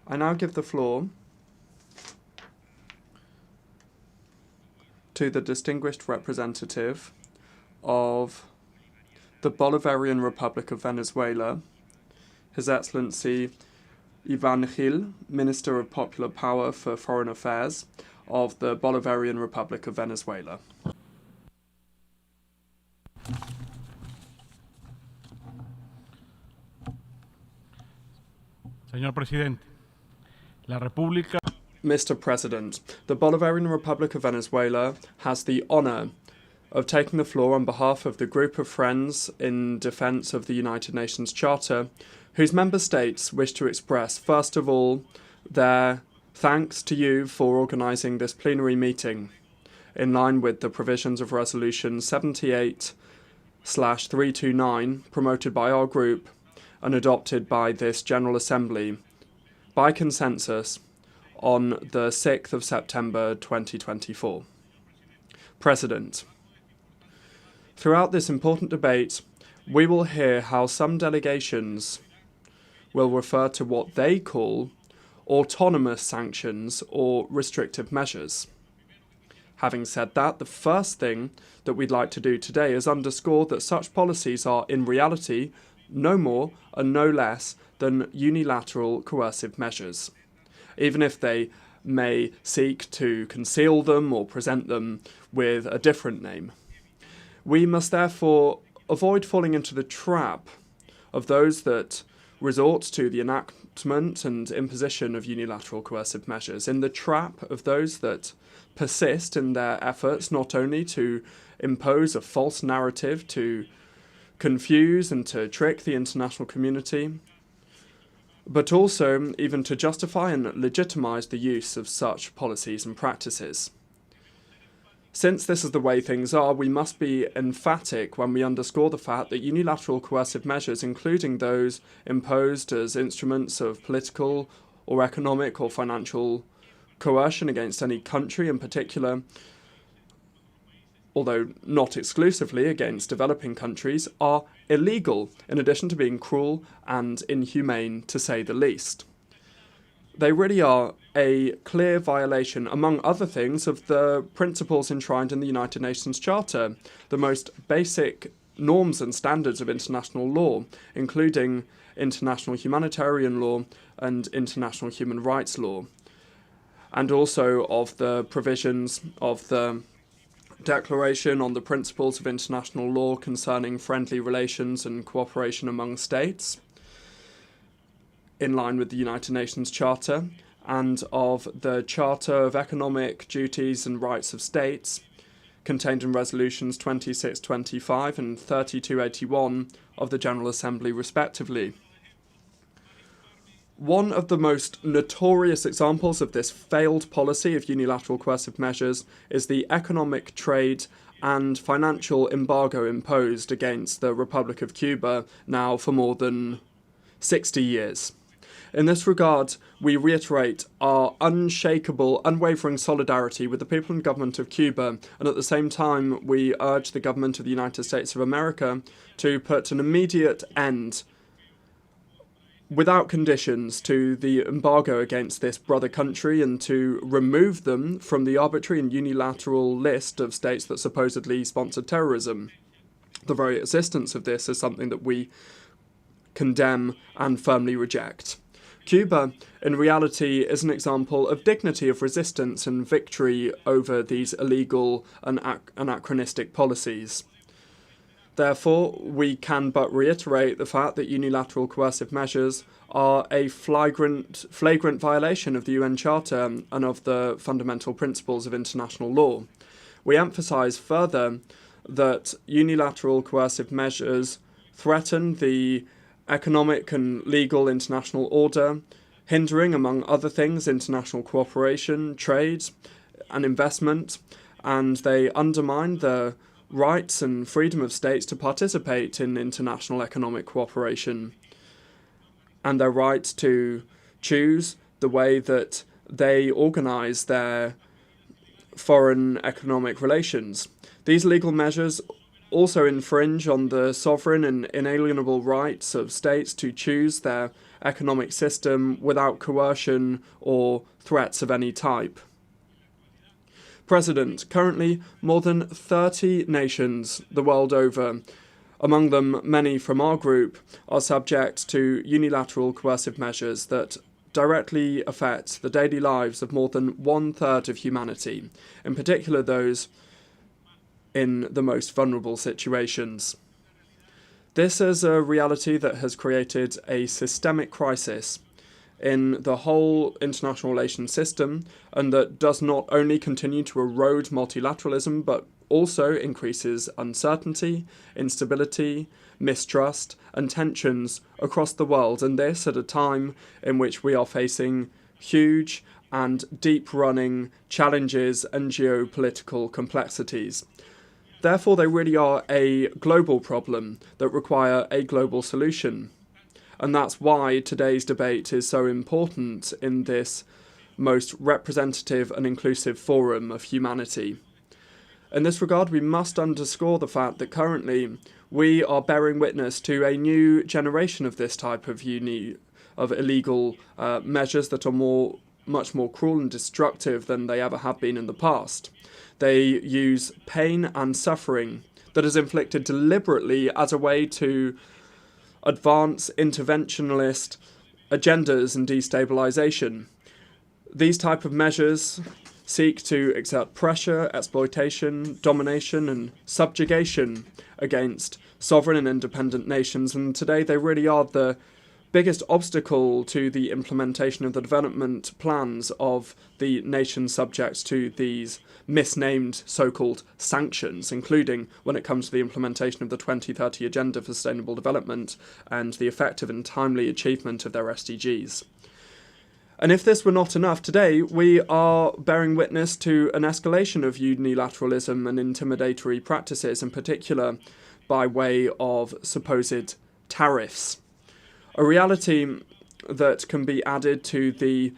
I now give the floor to the distinguished representative of the Bolivarian Republic of Venezuela, His Excellency Yvan Gil, Minister of Popular Power for Foreign Affairs of the Bolivarian Republic of Venezuela. Señor Presidente, la República... Mr. President, the Bolivarian Republic of Venezuela has the honor of taking the floor on behalf of the group of friends in defense of the United Nations Charter, whose member states wish to express, first of all, their thanks to you for organising this plenary meeting, in line with the provisions of Resolution 78/329, promoted by our group and adopted by this General Assembly by consensus on the 6th of September 2024. President, throughout this important debate, we will hear how some delegations will refer to what they call autonomous sanctions or restrictive measures. Having said that, the first thing that we'd like to do today is underscore that such policies are, in reality, no more and no less than unilateral coercive measures, even if they may seek to conceal them or present them with a different name. We must therefore avoid falling into the trap of those that resort to the enactment and imposition of unilateral coercive measures, in the trap of those that persist in their efforts not only to impose a false narrative, to confuse and to trick the international community, but also even to justify and legitimize the use of such policies and practices. Since this is the way things are, we must be emphatic when we underscore the fact that unilateral coercive measures, including those imposed as instruments of political or economic or financial coercion against any country in particular, although not exclusively against developing countries, are illegal, in addition to being cruel and inhumane, to say the least. They really are a clear violation, among other things, of the principles enshrined in the United Nations Charter, the most basic norms and standards of international law, including international humanitarian law and international human rights law, and also of the provisions of the Declaration on the Principles of International Law concerning friendly relations and cooperation among states, in line with the United Nations Charter, and of the Charter of Economic Duties and Rights of States, contained in Resolutions 2625 and 3281 of the General Assembly, respectively. One of the most notorious examples of this failed policy of unilateral coercive measures is the economic, trade and financial embargo imposed against the Republic of Cuba now for more than 60 years. In this regard, we reiterate our unshakable, unwavering solidarity with the people and government of Cuba, and at the same time we urge the government of the United States of America to put an immediate end without conditions to the embargo against this brother country and to remove them from the arbitrary and unilateral list of states that supposedly sponsor terrorism. The very existence of this is something that we condemn and firmly reject. Cuba, in reality, is an example of dignity, of resistance and victory over these illegal and anachronistic policies. Therefore, we can but reiterate the fact that unilateral coercive measures are a flagrant violation of the UN Charter and of the fundamental principles of international law. We emphasise further that unilateral coercive measures threaten the economic and legal international order, hindering, among other things, international cooperation, trade and investment, and they undermine the rights and freedom of states to participate in international economic cooperation and their right to choose the way that they organise their foreign economic relations. These legal measures also infringe on the sovereign and inalienable rights of states to choose their economic system without coercion or threats of any type. President, currently more than 30 nations the world over, among them many from our group, are subject to unilateral coercive measures that directly affect the daily lives of more than 1/3 of humanity, in particular those in the most vulnerable situations. This is a reality that has created a systemic crisis in the whole international relations system, and that does not only continue to erode multilateralism, but also increases uncertainty, instability, mistrust, and tensions across the world, and this at a time in which we are facing huge and deep-running challenges and geopolitical complexities. Therefore, they really are a global problem that require a global solution. And that's why today's debate is so important in this most representative and inclusive forum of humanity. In this regard, we must underscore the fact that currently we are bearing witness to a new generation of this type of illegal measures that are much more cruel and destructive than they ever have been in the past. They use pain and suffering that is inflicted deliberately as a way to advance interventionist agendas and destabilization. These type of measures seek to exert pressure, exploitation, domination, and subjugation against sovereign and independent nations, and today they really are the biggest obstacle to the implementation of the development plans of the nations subject to these misnamed so-called sanctions, including when it comes to the implementation of the 2030 Agenda for Sustainable Development and the effective and timely achievement of their SDGs. And if this were not enough, today we are bearing witness to an escalation of unilateralism and intimidatory practices, in particular by way of supposed tariffs. A reality that can be added to the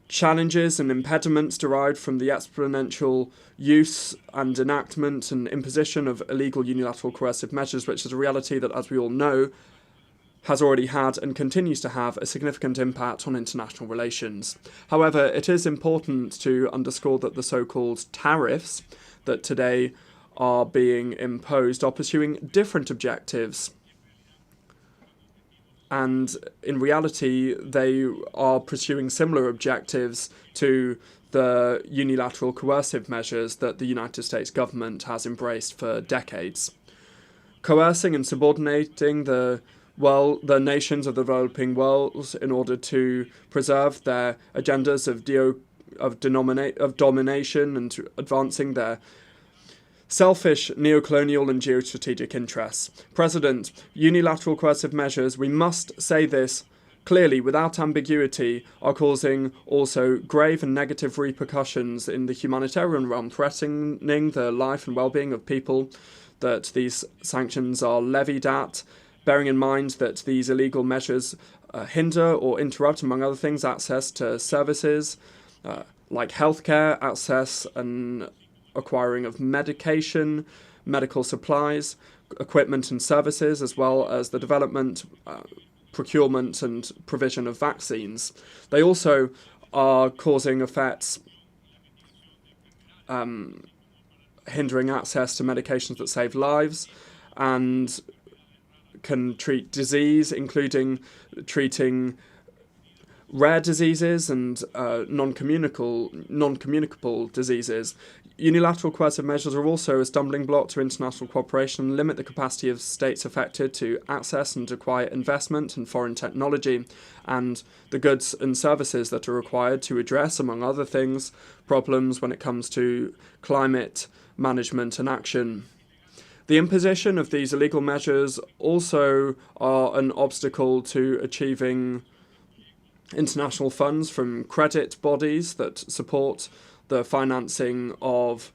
challenges and impediments derived from the exponential use and enactment and imposition of illegal unilateral coercive measures, which is a reality that, as we all know, has already had and continues to have a significant impact on international relations. However, it is important to underscore that the so-called tariffs that today are being imposed are pursuing different objectives. And in reality, they are pursuing similar objectives to the unilateral coercive measures that the United States government has embraced for decades. Coercing and subordinating the nations of the developing world in order to preserve their agendas of domination and to advancing their selfish neocolonial and geostrategic interests. President, unilateral coercive measures, we must say this clearly without ambiguity, are causing also grave and negative repercussions in the humanitarian realm, threatening the life and well-being of people that these sanctions are levied at, bearing in mind that these illegal measures hinder or interrupt, among other things, access to services like healthcare, access and acquiring of medication, medical supplies, equipment and services, as well as the development, procurement and provision of vaccines. They also are causing effects hindering access to medications that save lives and can treat disease, including treating rare diseases and non-communicable diseases. Unilateral coercive measures are also a stumbling block to international cooperation and limit the capacity of states affected to access and acquire investment in foreign technology and the goods and services that are required to address, among other things, problems when it comes to climate management and action. The imposition of these illegal measures also are an obstacle to achieving international funds from credit bodies that support the financing of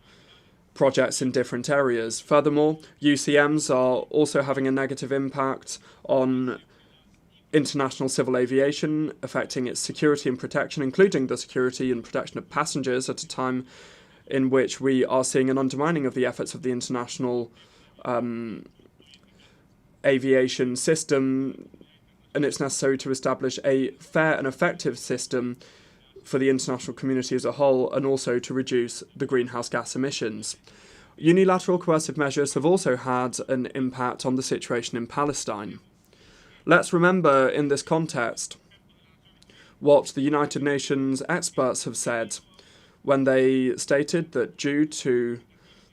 projects in different areas. Furthermore, UCMs are also having a negative impact on international civil aviation, affecting its security and protection, including the security and protection of passengers at a time in which we are seeing an undermining of the efforts of the international aviation system, and it's necessary to establish a fair and effective system for the international community as a whole, and also to reduce the greenhouse gas emissions. Unilateral coercive measures have also had an impact on the situation in Palestine. Let's remember in this context what the United Nations experts have said when they stated that due to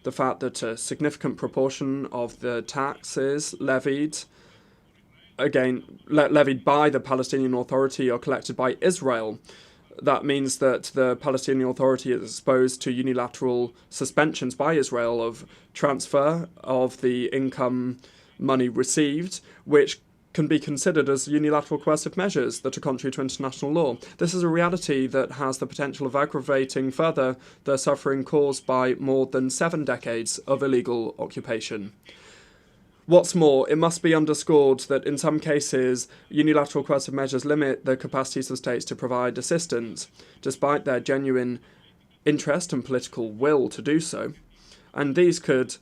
the fact that a significant proportion of the taxes levied by the Palestinian Authority are collected by Israel, that means that the Palestinian Authority is exposed to unilateral suspensions by Israel of transfer of the income money received, which can be considered as unilateral coercive measures that are contrary to international law. This is a reality that has the potential of aggravating further the suffering caused by more than 7 decades of illegal occupation. What's more, it must be underscored that in some cases, unilateral coercive measures limit the capacities of states to provide assistance, despite their genuine interest and political will to do so, and these could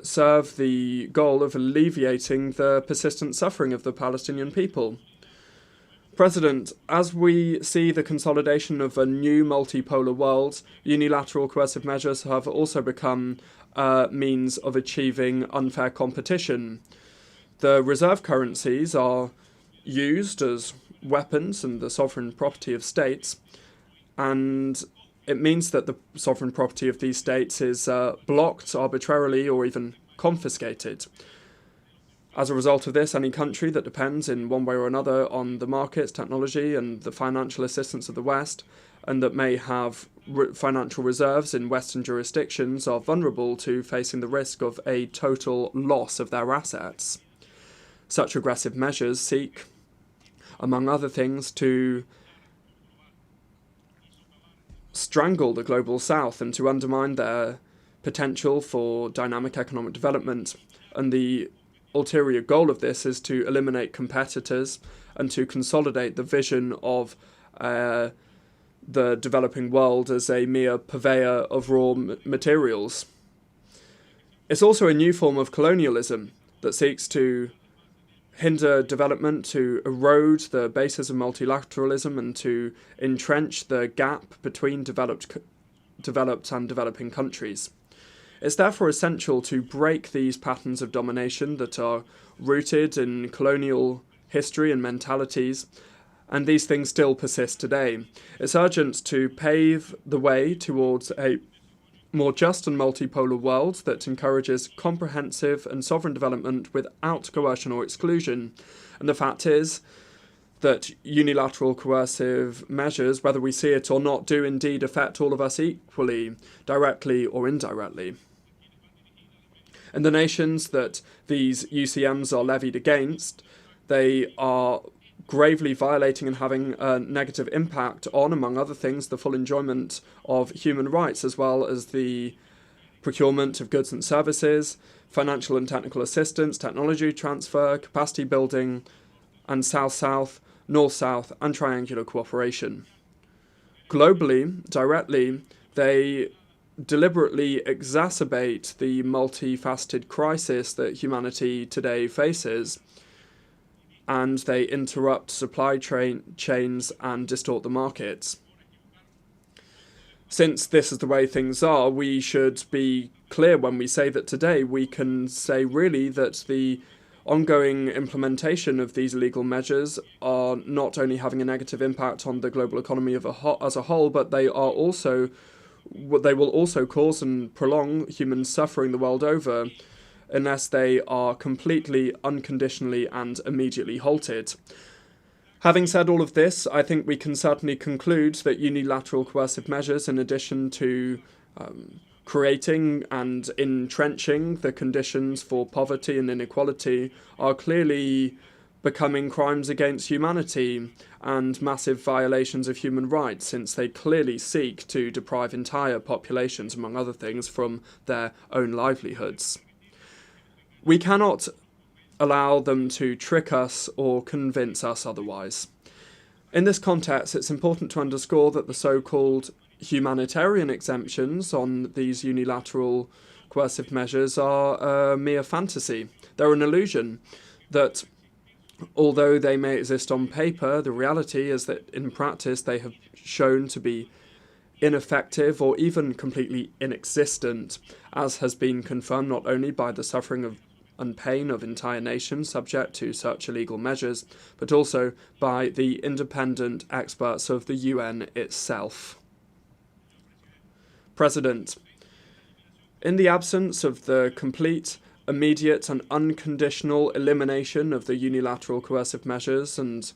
serve the goal of alleviating the persistent suffering of the Palestinian people. President, as we see the consolidation of a new multipolar world, unilateral coercive measures have also become a means of achieving unfair competition. The reserve currencies are used as weapons in the sovereign property of states, and it means that the sovereign property of these states is blocked arbitrarily or even confiscated. As a result of this, any country that depends in one way or another on the markets, technology, and the financial assistance of the West, and that may have financial reserves in Western jurisdictions, are vulnerable to facing the risk of a total loss of their assets. Such aggressive measures seek, among other things, to strangle the global south and to undermine their potential for dynamic economic development. And the ulterior goal of this is to eliminate competitors and to consolidate the vision of the developing world as a mere purveyor of raw materials. It's also a new form of colonialism that seeks to hinder development, to erode the basis of multilateralism, and to entrench the gap between developed and developing countries. It's therefore essential to break these patterns of domination that are rooted in colonial history and mentalities, and these things still persist today. It's urgent to pave the way towards a more just and multipolar world that encourages comprehensive and sovereign development without coercion or exclusion. And the fact is that unilateral coercive measures, whether we see it or not, do indeed affect all of us equally, directly or indirectly. And the nations that these UCMs are levied against, they are gravely violating and having a negative impact on, among other things, the full enjoyment of human rights, as well as the procurement of goods and services, financial and technical assistance, technology transfer, capacity building, and South-South, North-South, and triangular cooperation. Globally, directly, they deliberately exacerbate the multifaceted crisis that humanity today faces, and they interrupt supply chains and distort the markets. Since this is the way things are, we should be clear when we say that today we can say really that the ongoing implementation of these illegal measures are not only having a negative impact on the global economy as a whole, but they will also cause and prolong human suffering the world over, unless they are completely, unconditionally, and immediately halted. Having said all of this, I think we can certainly conclude that unilateral coercive measures, in addition to creating and entrenching the conditions for poverty and inequality, are clearly becoming crimes against humanity and massive violations of human rights, since they clearly seek to deprive entire populations, among other things, from their own livelihoods. We cannot allow them to trick us or convince us otherwise. In this context, it's important to underscore that the so-called humanitarian exemptions on these unilateral coercive measures are a mere fantasy. They're an illusion that, although they may exist on paper, the reality is that in practice they have shown to be ineffective or even completely inexistent, as has been confirmed not only by the suffering of and pain of entire nations subject to such illegal measures, but also by the independent experts of the UN itself. President, in the absence of the complete, immediate and unconditional elimination of the unilateral coercive measures, and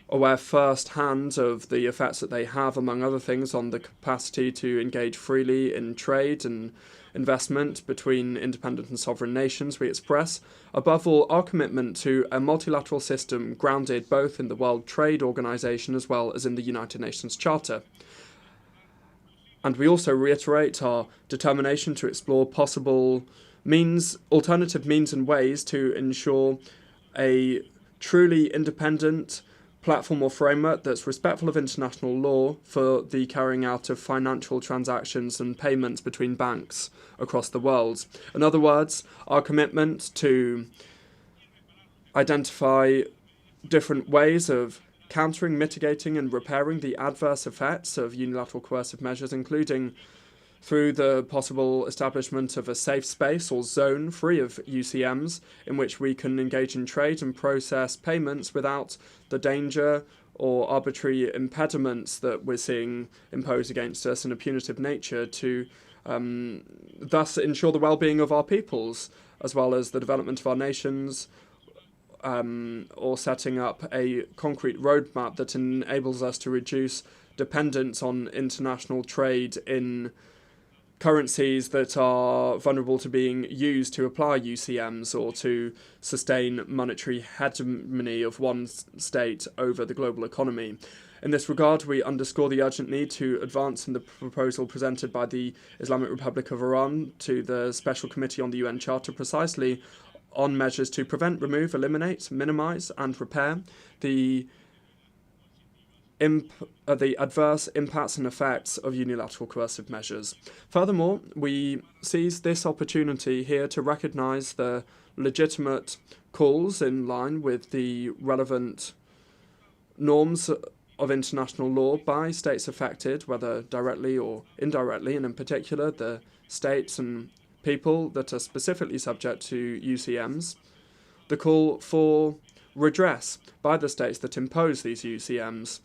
aware firsthand of the effects that they have, among other things, on the capacity to engage freely in trade and investment between independent and sovereign nations, we express, above all, our commitment to a multilateral system grounded both in the World Trade Organization as well as in the United Nations Charter. And we also reiterate our determination to explore possible alternative means and ways to ensure a truly independent platform or framework that's respectful of international law for the carrying out of financial transactions and payments between banks across the world. In other words, our commitment to identify different ways of countering, mitigating and repairing the adverse effects of unilateral coercive measures, including through the possible establishment of a safe space or zone free of UCMs in which we can engage in trade and process payments without the danger or arbitrary impediments that we're seeing imposed against us in a punitive nature, to thus ensure the well-being of our peoples as well as the development of our nations, or setting up a concrete roadmap that enables us to reduce dependence on international trade in currencies that are vulnerable to being used to apply UCMs or to sustain monetary hegemony of one state over the global economy. In this regard, we underscore the urgent need to advance in the proposal presented by the Islamic Republic of Iran to the Special Committee on the UN Charter, precisely on measures to prevent, remove, eliminate, minimise and repair the adverse impacts and effects of unilateral coercive measures. Furthermore, we seize this opportunity here to recognise the legitimate calls in line with the relevant norms of international law by states affected, whether directly or indirectly, and in particular the states and people that are specifically subject to UCMs, the call for redress by the states that impose these UCMs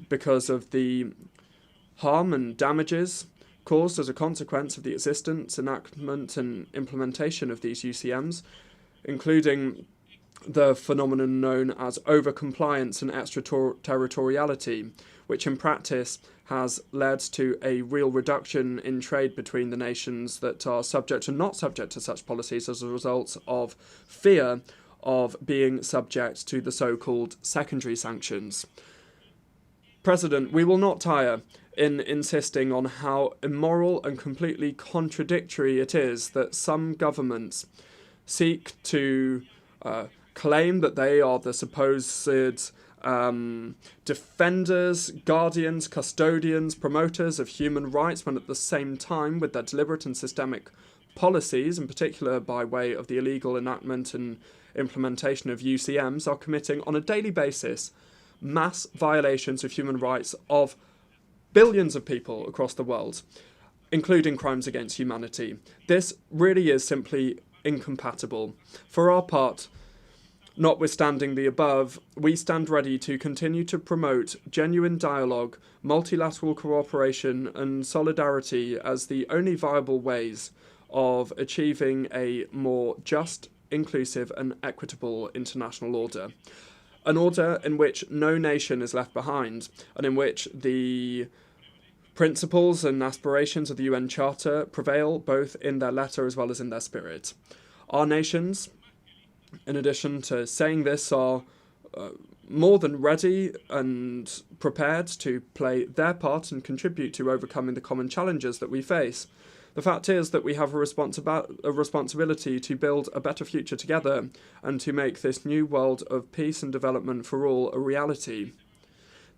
because of the harm and damages caused as a consequence of the existence, enactment and implementation of these UCMs, including the phenomenon known as over-compliance and extraterritoriality, which in practice has led to a real reduction in trade between the nations that are subject and not subject to such policies as a result of fear of being subject to the so-called secondary sanctions. President, we will not tire in insisting on how immoral and completely contradictory it is that some governments seek to claim that they are the supposed defenders, guardians, custodians, promoters of human rights, when at the same time, with their deliberate and systemic policies, in particular by way of the illegal enactment and implementation of UCMs, are committing on a daily basis mass violations of human rights of billions of people across the world, including crimes against humanity. This really is simply incompatible. For our part, notwithstanding the above, we stand ready to continue to promote genuine dialogue, multilateral cooperation and solidarity as the only viable ways of achieving a more just, inclusive and equitable international order. An order in which no nation is left behind, and in which the principles and aspirations of the UN Charter prevail both in their letter as well as in their spirit. Our nations, in addition to saying this, are more than ready and prepared to play their part and contribute to overcoming the common challenges that we face. The fact is that we have a responsibility to build a better future together and to make this new world of peace and development for all a reality.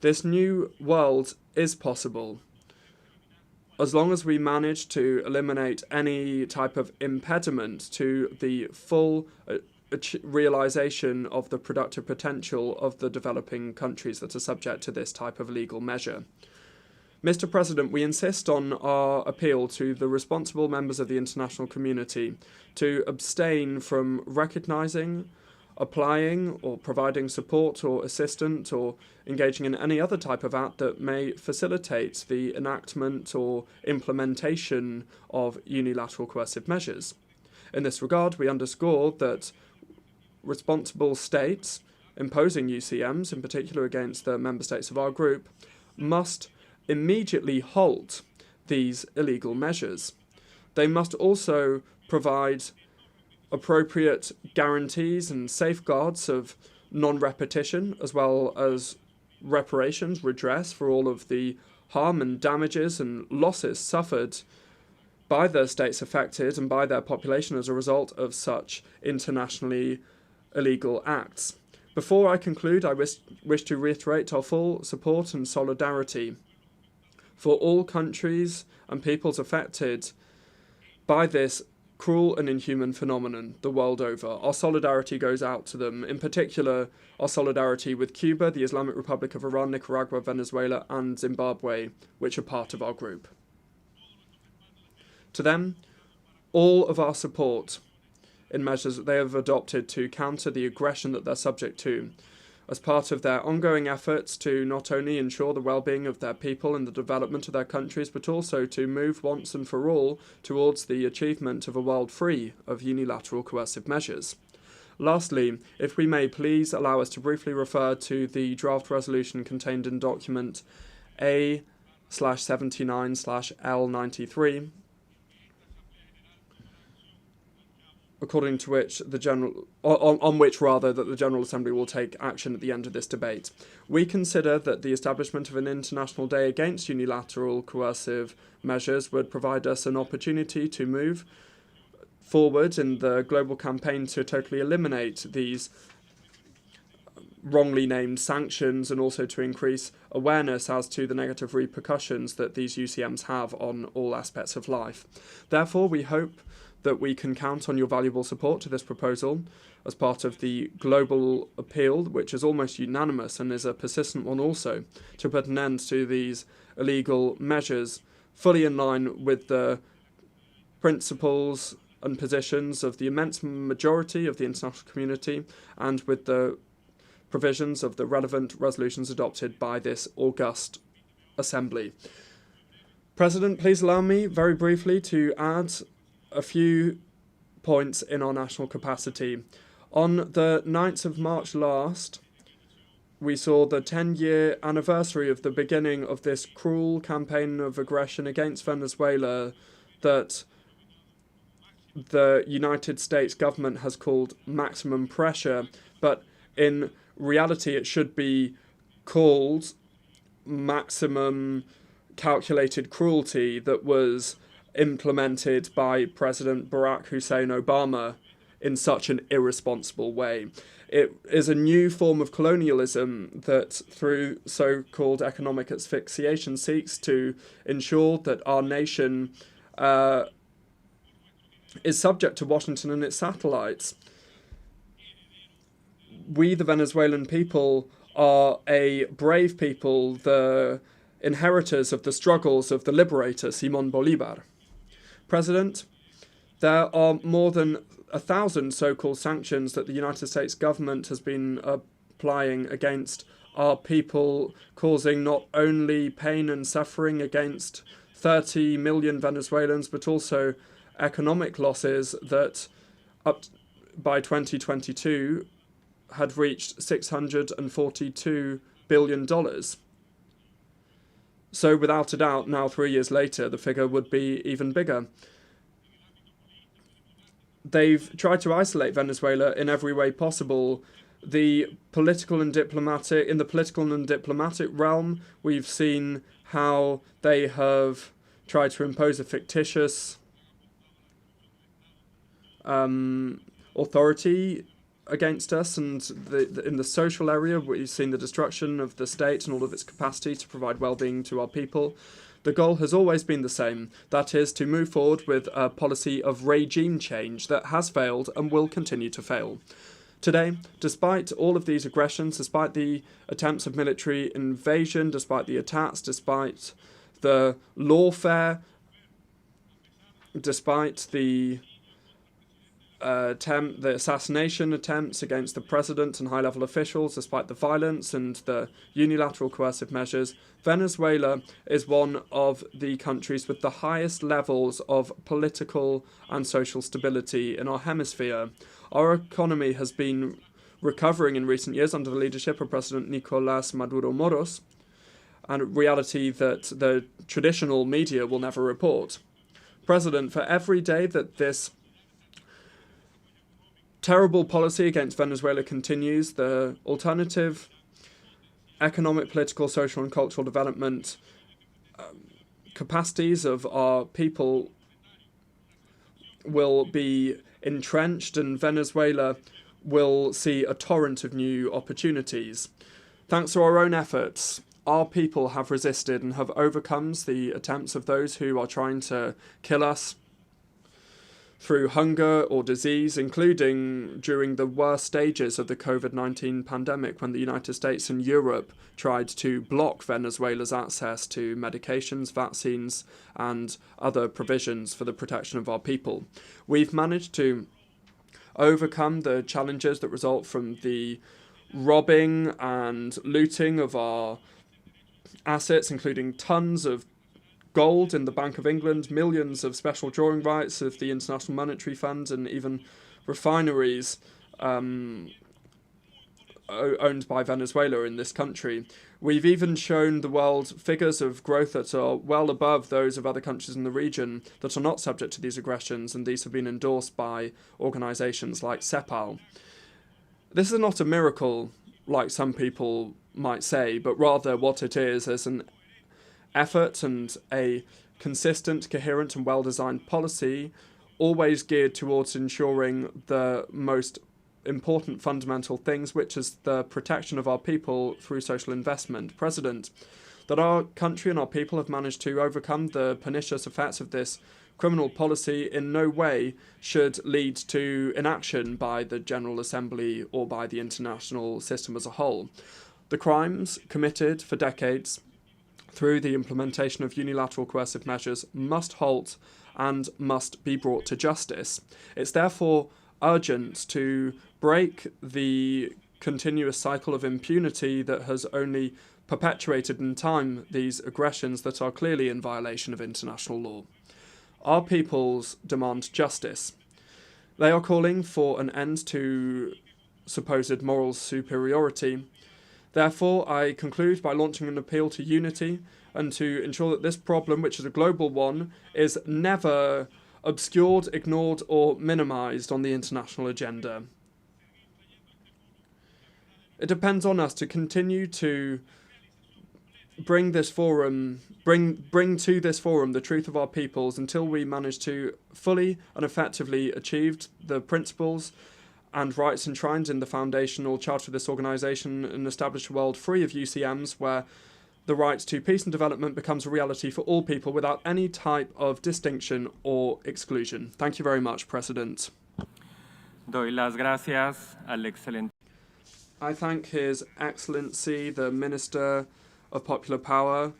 This new world is possible. as long as we manage to eliminate any type of impediment to the full realization of the productive potential of the developing countries that are subject to this type of legal measure. Mr. President, we insist on our appeal to the responsible members of the international community to abstain from recognizing, applying, or providing support or assistance or engaging in any other type of act that may facilitate the enactment or implementation of unilateral coercive measures. In this regard, we underscore that responsible states imposing UCMs, in particular against the member states of our group, must immediately halt these illegal measures. They must also provide appropriate guarantees and safeguards of non-repetition, as well as reparations, redress for all of the harm and damages and losses suffered by the states affected and by their population as a result of such internationally illegal acts. Before I conclude, I wish to reiterate our full support and solidarity for all countries and peoples affected by this cruel and inhuman phenomenon the world over. Our solidarity goes out to them, in particular our solidarity with Cuba, the Islamic Republic of Iran, Nicaragua, Venezuela and Zimbabwe, which are part of our group. To them, all of our support in measures that they have adopted to counter the aggression that they're subject to, as part of their ongoing efforts to not only ensure the well-being of their people and the development of their countries, but also to move once and for all towards the achievement of a world free of unilateral coercive measures. Lastly, if we may please allow us to briefly refer to the draft resolution contained in document A/79/L93, according to which the General Assembly will take action at the end of this debate. We consider that the establishment of an International Day against unilateral coercive measures would provide us an opportunity to move forward in the global campaign to totally eliminate these wrongly named sanctions and also to increase awareness as to the negative repercussions that these UCMs have on all aspects of life. Therefore, we hope that we can count on your valuable support to this proposal as part of the global appeal, which is almost unanimous and is a persistent one also, to put an end to these illegal measures, fully in line with the principles and positions of the immense majority of the international community and with the provisions of the relevant resolutions adopted by this august assembly. President, please allow me very briefly to add a few points in our national capacity. On the 9th of March last, we saw the 10-year anniversary of the beginning of this cruel campaign of aggression against Venezuela that the United States government has called maximum pressure, but in reality it should be called maximum calculated cruelty that was implemented by President Barack Hussein Obama in such an irresponsible way. It is a new form of colonialism that, through so-called economic asphyxiation, seeks to ensure that our nation is subject to Washington and its satellites. We, the Venezuelan people, are a brave people, the inheritors of the struggles of the liberator Simón Bolívar. President, there are more than 1,000 so-called sanctions that the United States government has been applying against our people, causing not only pain and suffering against 30 million Venezuelans, but also economic losses that up by 2022 had reached $642 billion. So without a doubt, now 3 years later, the figure would be even bigger. They've tried to isolate Venezuela in every way possible. In the political and diplomatic realm, we've seen how they have tried to impose a fictitious authority against us, and in the social area we've seen the destruction of the state and all of its capacity to provide well-being to our people. The goal has always been the same, that is, to move forward with a policy of regime change that has failed and will continue to fail. Today, despite all of these aggressions, despite the attempts of military invasion, despite the attacks, despite the lawfare, despite the assassination attempts against the president and high-level officials, despite the violence and the unilateral coercive measures, Venezuela is one of the countries with the highest levels of political and social stability in our hemisphere. Our economy has been recovering in recent years under the leadership of President Nicolás Maduro Moros, and a reality that the traditional media will never report. President, for every day that this terrible policy against Venezuela continues, the alternative economic, political, social and cultural development capacities of our people will be entrenched, and Venezuela will see a torrent of new opportunities. Thanks to our own efforts, our people have resisted and have overcome the attempts of those who are trying to kill us through hunger or disease, including during the worst stages of the COVID-19 pandemic, when the United States and Europe tried to block Venezuela's access to medications, vaccines, and other provisions for the protection of our people. We've managed to overcome the challenges that result from the robbing and looting of our assets, including tons of gold in the Bank of England, millions of special drawing rights of the International Monetary Fund, and even refineries owned by Venezuela in this country. We've even shown the world figures of growth that are well above those of other countries in the region that are not subject to these aggressions, and these have been endorsed by organisations like CEPAL. This is not a miracle, like some people might say, but rather what it is an effort and a consistent, coherent and well-designed policy, always geared towards ensuring the most important fundamental things, which is the protection of our people through social investment. President, that our country and our people have managed to overcome the pernicious effects of this criminal policy in no way should lead to inaction by the General Assembly or by the international system as a whole. The crimes committed for decades through the implementation of unilateral coercive measures must halt and must be brought to justice. It's therefore urgent to break the continuous cycle of impunity that has only perpetuated in time these aggressions that are clearly in violation of international law. Our peoples demand justice. They are calling for an end to supposed moral superiority. Therefore, I conclude by launching an appeal to unity and to ensure that this problem, which is a global one, is never obscured, ignored, or minimised on the international agenda. It depends on us to continue to bring to this forum the truth of our peoples until we manage to fully and effectively achieve the principles and rights enshrined in the foundational charter of this organisation and establish a world free of UCMs where the right to peace and development becomes a reality for all people without any type of distinction or exclusion. Thank you very much, President. Doy las gracias al excelente. I thank His Excellency, the Minister of Popular Power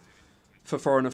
for Foreign Affairs.